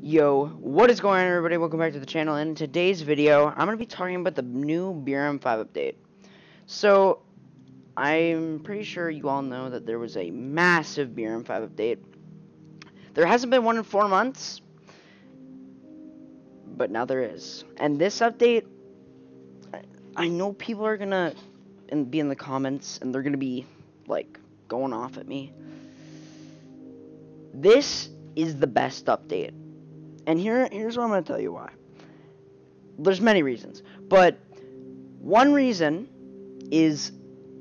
Yo, what is going on, everybody? Welcome back to the channel. In today's video, I'm going to be talking about the new BRM5 update. So, I'm pretty sure you all know that there was a massive BRM5 update. There hasn't been one in 4 months, but now there is. And this update, I know people are going to be in the comments, and they're going to be, like, going off at me. This is the best update. And here's what I'm going to tell you why. There's many reasons. But one reason is,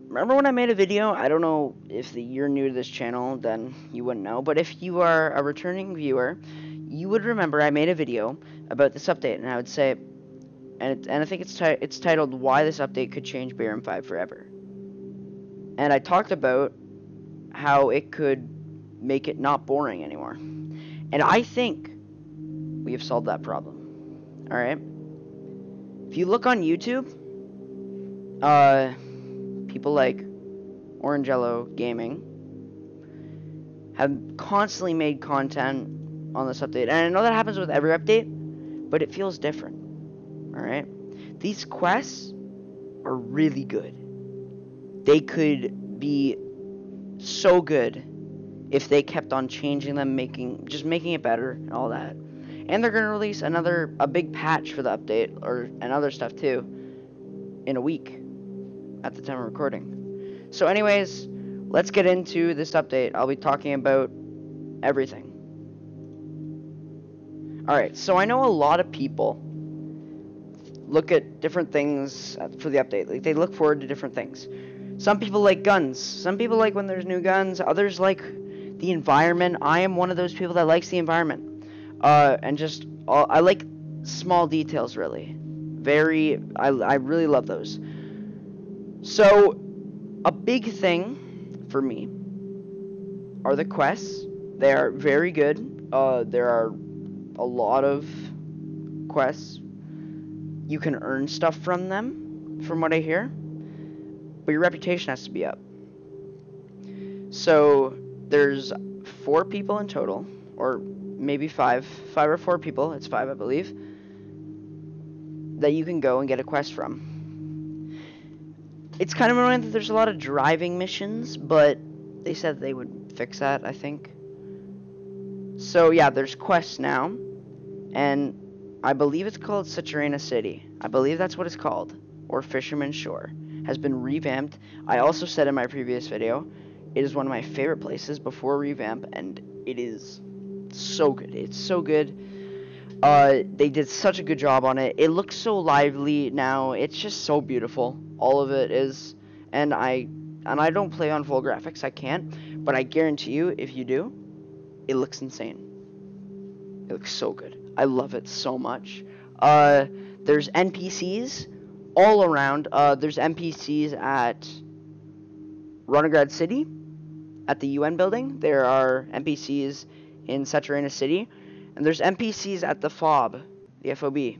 remember when I made a video? I don't know if you're new to this channel, then you wouldn't know. But if you are a returning viewer, you would remember I made a video about this update. And I would say, and I think it's titled, Why This Update Could Change BRM5 Forever. And I talked about how it could make it not boring anymore. And I think we have solved that problem. Alright? If you look on YouTube, people like Orangello Gaming have constantly made content on this update. And I know that happens with every update, but it feels different. Alright? These quests are really good. They could be so good if they kept on changing them, making it better and all that. And they're going to release a big patch for the update, and other stuff too, in a week, at the time of recording. So anyways, let's get into this update. I'll be talking about everything. Alright, so I know a lot of people look at different things for the update. Like, they look forward to different things. Some people like guns. Some people like when there's new guns. Others like the environment. I am one of those people that likes the environment. I like small details, really. I really love those. So, a big thing for me are the quests. They are very good. There are a lot of quests. You can earn stuff from them, from what I hear. But your reputation has to be up. So, there's 4 people in total, or maybe 5 or 4 people, it's 5 I believe, that you can go and get a quest from. It's kind of annoying that there's a lot of driving missions, but they said they would fix that, I think. So yeah, there's quests now, and I believe it's called Saturina City. I believe that's what it's called, or Fisherman's Shore. Has been revamped. I also said in my previous video, it is one of my favorite places before revamp, and it is so good. It's so good. They did such a good job on it. It looks so lively now. It's just so beautiful. All of it is. And I don't play on full graphics. I can't. But I guarantee you, if you do, it looks insane. It looks so good. I love it so much. There's NPCs all around. There's NPCs at Runograd City, at the UN building. There are NPCs in Saturina City, and there's NPCs at the FOB, the FOB.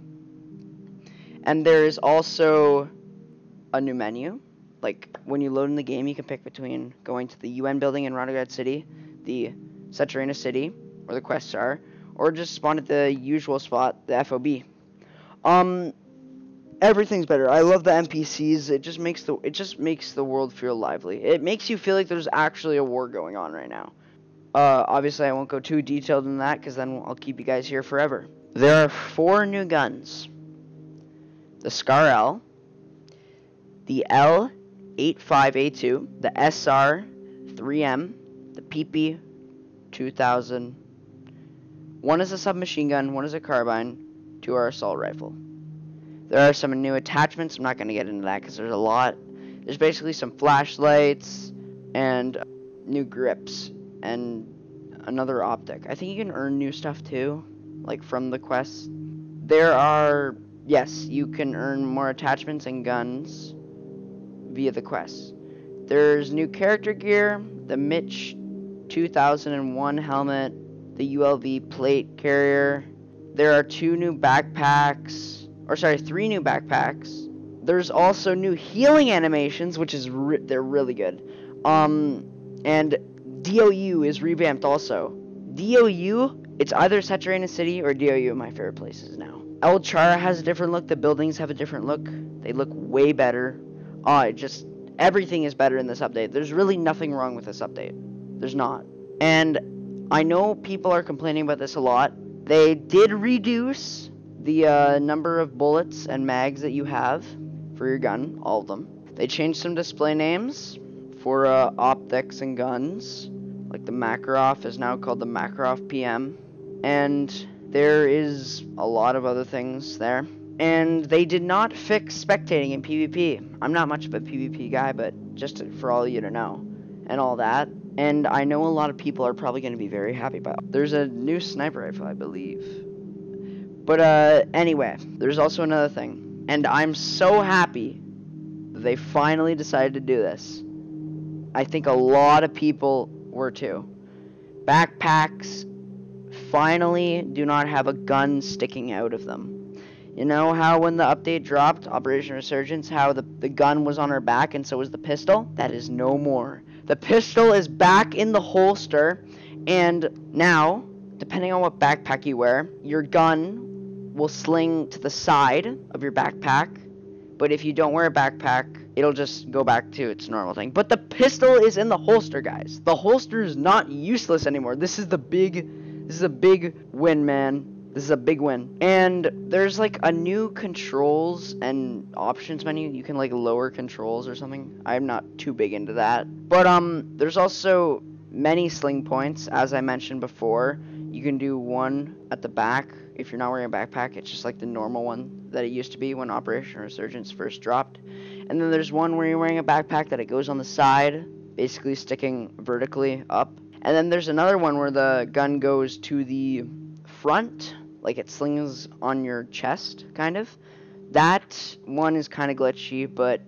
And there's also a new menu. Like, when you load in the game, you can pick between going to the UN building in Runograd City, the Saturina City, where the quests are, or just spawn at the usual spot, the FOB. Everything's better. I love the NPCs. It just makes the world feel lively. It makes you feel like there's actually a war going on right now. Obviously I won't go too detailed in that, because then I'll keep you guys here forever. There are 4 new guns. The Scar L, the L85A2, the SR3M, the PP 2000. One is a submachine gun, one is a carbine, 2 are assault rifle. There are some new attachments. I'm not going to get into that because there's a lot. There's basically some flashlights and new grips and another optic. I think you can earn new stuff too, like from the quests. There are, yes, you can earn more attachments and guns via the quests. There's new character gear, the Mitch 2001 helmet, the ULV plate carrier. There are 2 new backpacks. Or sorry, 3 new backpacks. There's also new healing animations, which is they're really good. And DOU is revamped also. DOU, it's either Saturated City or DOU, my favorite places now. El Chara has a different look. The buildings have a different look. They look way better. Everything is better in this update. There's really nothing wrong with this update. There's not. And I know people are complaining about this a lot. They did reduce the number of bullets and mags that you have for your gun, all of them. They changed some display names for optics and guns. Like the Makarov is now called the Makarov PM. And there is a lot of other things there. And they did not fix spectating in PvP. I'm not much of a PvP guy, but just for all of you to know. And all that. And I know a lot of people are probably going to be very happy about it. There's a new sniper rifle, I believe. But anyway, there's also another thing. And I'm so happy that they finally decided to do this. I think a lot of people were too. Backpacks finally do not have a gun sticking out of them. You know how when the update dropped, Operation Resurgence, how the gun was on her back and so was the pistol? That is no more. The pistol is back in the holster, and now, depending on what backpack you wear, your gun will sling to the side of your backpack, but if you don't wear a backpack, it'll just go back to its normal thing. But the pistol is in the holster, guys. The holster is not useless anymore. This is a big win, man. This is a big win. And there's like a new controls and options menu. You can like lower controls or something. I'm not too big into that. But there's also many sling points, as I mentioned before. You can do one at the back. If you're not wearing a backpack, it's just like the normal one that it used to be when Operation Resurgence first dropped. And then there's one where you're wearing a backpack that it goes on the side, basically sticking vertically up. And then there's another one where the gun goes to the front, like it slings on your chest, kind of. That one is kind of glitchy, but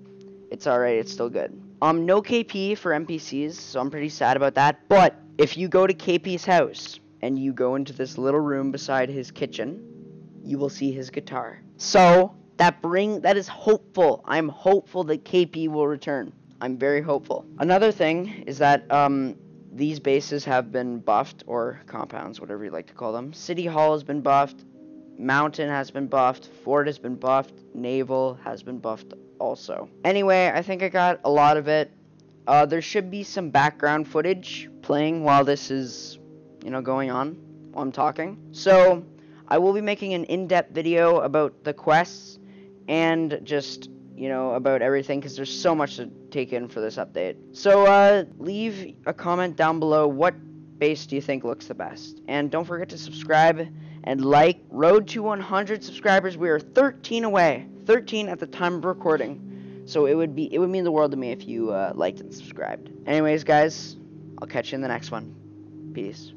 it's alright, it's still good. No KP for NPCs, so I'm pretty sad about that. But if you go to KP's house and you go into this little room beside his kitchen, you will see his guitar. So that is hopeful. I'm hopeful that KP will return. I'm very hopeful. Another thing is that these bases have been buffed, or compounds, whatever you like to call them. City Hall has been buffed. Mountain has been buffed. Fort has been buffed. Naval has been buffed also. Anyway, I think I got a lot of it. There should be some background footage playing while this is, going on, while I'm talking. So I will be making an in-depth video about the quests and just, about everything, because there's so much to take in for this update. So leave a comment down below. What base do you think looks the best? And don't forget to subscribe and like. Road to 100 subscribers. We are 13 away. 13 at the time of recording. So it would mean the world to me if you liked and subscribed. Anyways, guys, I'll catch you in the next one. Peace.